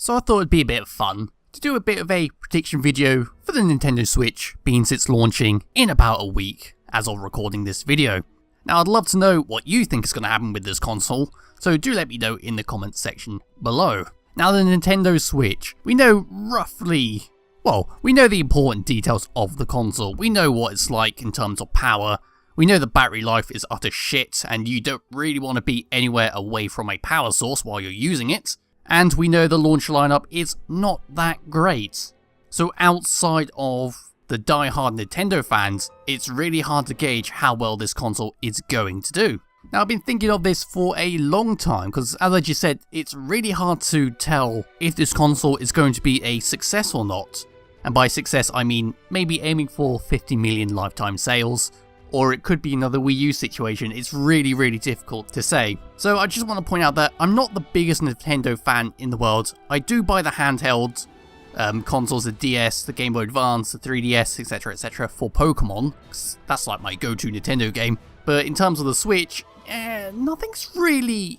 So I thought it'd be a bit of fun to do a bit of a prediction video for the Nintendo Switch, being it's launching in about a week as of recording this video. Now I'd love to know what you think is going to happen with this console, so do let me know in the comments section below. Now the Nintendo Switch, we know roughly, well, we know the important details of the console. We know what it's like in terms of power. We know the battery life is utter shit and you don't really want to be anywhere away from a power source while you're using it. And we know the launch lineup is not that great. So outside of the die-hard Nintendo fans, it's really hard to gauge how well this console is going to do. Now I've been thinking of this for a long time because, as I just said, it's really hard to tell if this console is going to be a success or not. And by success I mean maybe aiming for 50 million lifetime sales, or it could be another Wii U situation. It's really difficult to say. So I just want to point out that I'm not the biggest Nintendo fan in the world. I do buy the handheld consoles, the DS, the Game Boy Advance, the 3DS, etc, for Pokemon, 'cause that's like my go-to Nintendo game. But in terms of the Switch, nothing's really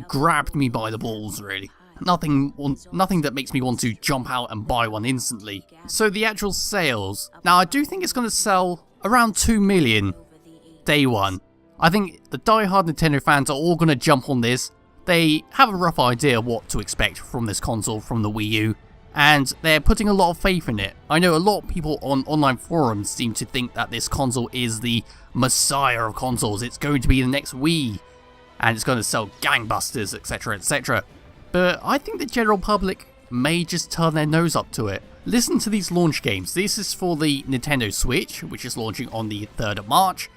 grabbed me by the balls, really. Nothing that makes me want to jump out and buy one instantly. So the actual sales, now I do think it's going to sell around 2 million day one. I think the die-hard Nintendo fans are all going to jump on this. They have a rough idea what to expect from this console from the Wii U, and they're putting a lot of faith in it. I know a lot of people on online forums seem to think that this console is the messiah of consoles. It's going to be the next Wii, and it's going to sell gangbusters, etc. But I think the general public may just turn their nose up to it. Listen to these launch games. This is for the Nintendo Switch, which is launching on the 3rd of March.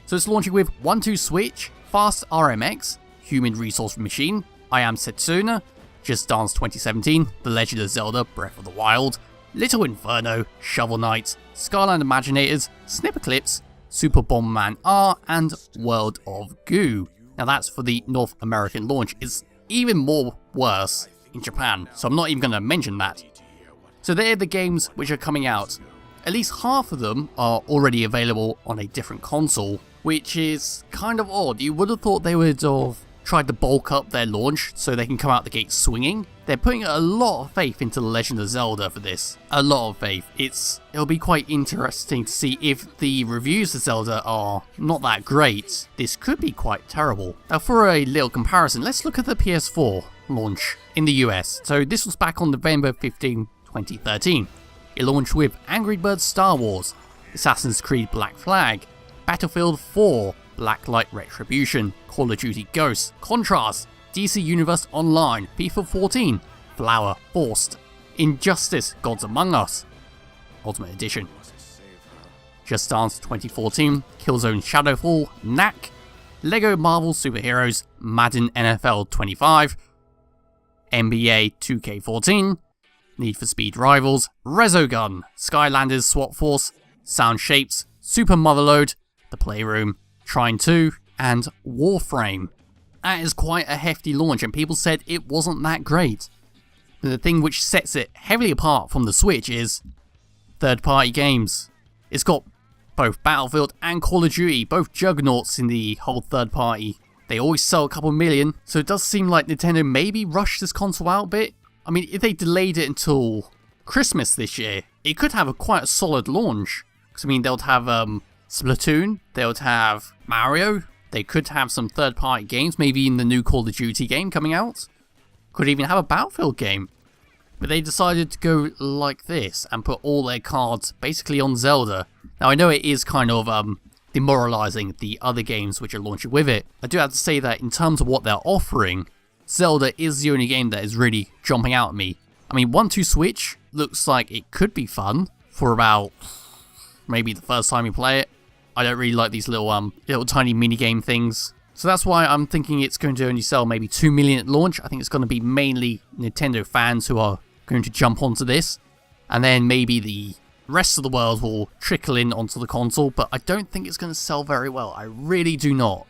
So it's launching with 1-2 Switch, Fast RMX, Human Resource Machine, I Am Setsuna, Just Dance 2017, The Legend of Zelda Breath of the Wild, Little Inferno, Shovel Knight, Skyline Imaginators, Snipper Clips, Super Bomberman R, and World of Goo. Now that's for the North American launch. It's even more worse in Japan, so I'm not even going to mention that. So they're the games which are coming out. At least half of them are already available on a different console, which is kind of odd. You would have thought they would have tried to bulk up their launch so they can come out the gate swinging. They're putting a lot of faith into The Legend of Zelda for this. A lot of faith. It'll be quite interesting to see if the reviews of Zelda are not that great. This could be quite terrible. Now for a little comparison, let's look at the PS4 launch in the US. So this was back on November 15, 2013. It launched with Angry Birds Star Wars, Assassin's Creed Black Flag, Battlefield 4, Blacklight Retribution, Call of Duty Ghosts, Contrast, DC Universe Online, FIFA 14, Flower Forced, Injustice Gods Among Us, Ultimate Edition, Just Dance 2014, Killzone Shadowfall, Knack, Lego Marvel Superheroes, Madden NFL 25, NBA 2K14, Need for Speed Rivals, Resogun, Skylanders SWAT Force, Sound Shapes, Super Motherload, The Playroom, Trine 2, and Warframe. That is quite a hefty launch, and people said it wasn't that great. But the thing which sets it heavily apart from the Switch is third-party games. It's got both Battlefield and Call of Duty, both juggernauts in the whole third-party. They always sell a couple million, so it does seem like Nintendo maybe rushed this console out a bit. I mean, if they delayed it until Christmas this year, it could have quite a solid launch. Because, I mean, they'll have Splatoon, they'll have Mario, they could have some third-party games, maybe in the new Call of Duty game coming out. Could even have a Battlefield game. But they decided to go like this and put all their cards basically on Zelda. Now, I know it is kind of demoralizing the other games which are launching with it. I do have to say that in terms of what they're offering, Zelda is the only game that is really jumping out at me. I mean, 1-2 Switch looks like it could be fun for about maybe the first time you play it. I don't really like these little tiny minigame things. So that's why I'm thinking it's going to only sell maybe 2 million at launch. I think it's going to be mainly Nintendo fans who are going to jump onto this. And then maybe the rest of the world will trickle in onto the console. But I don't think it's going to sell very well. I really do not.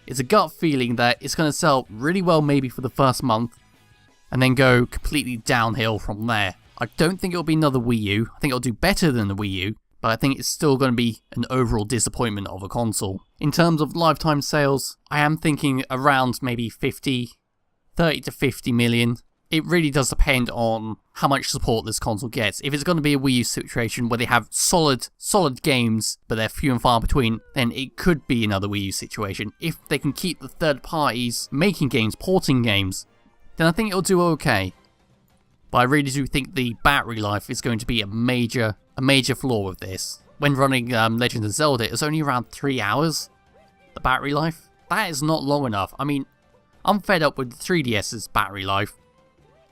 It's a gut feeling that it's going to sell really well maybe for the first month, and then go completely downhill from there. I don't think it'll be another Wii U. I think it'll do better than the Wii U, but I think it's still going to be an overall disappointment of a console. In terms of lifetime sales, I am thinking around maybe 30 to 50 million. it really does depend on how much support this console gets. If it's going to be a Wii U situation where they have solid games, but they're few and far between, then it could be another Wii U situation. If they can keep the third parties making games, porting games, then I think it'll do okay. But I really do think the battery life is going to be a major flaw with this. When running Legend of Zelda, it's only around 3 hours, the battery life. That is not long enough. I mean, I'm fed up with the 3DS's battery life.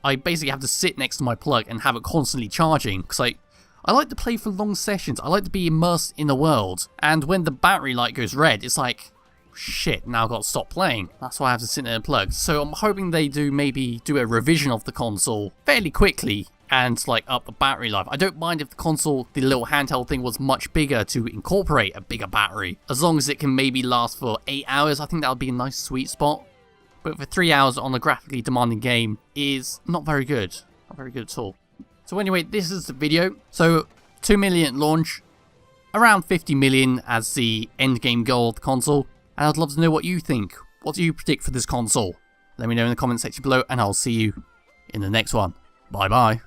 I basically have to sit next to my plug and have it constantly charging, because I like to play for long sessions. I like to be immersed in the world. And when the battery light goes red, it's like, shit, now I've got to stop playing. That's why I have to sit there and plug. So I'm hoping they maybe do a revision of the console fairly quickly and like up the battery life. I don't mind if the console, the little handheld thing, was much bigger to incorporate a bigger battery. As long as it can maybe last for 8 hours, I think that would be a nice sweet spot. But for 3 hours on a graphically demanding game is not very good. Not very good at all. So anyway, this is the video. So 2 million at launch, around 50 million as the end game goal of the console. And I'd love to know what you think. What do you predict for this console? Let me know in the comment section below, and I'll see you in the next one. Bye bye.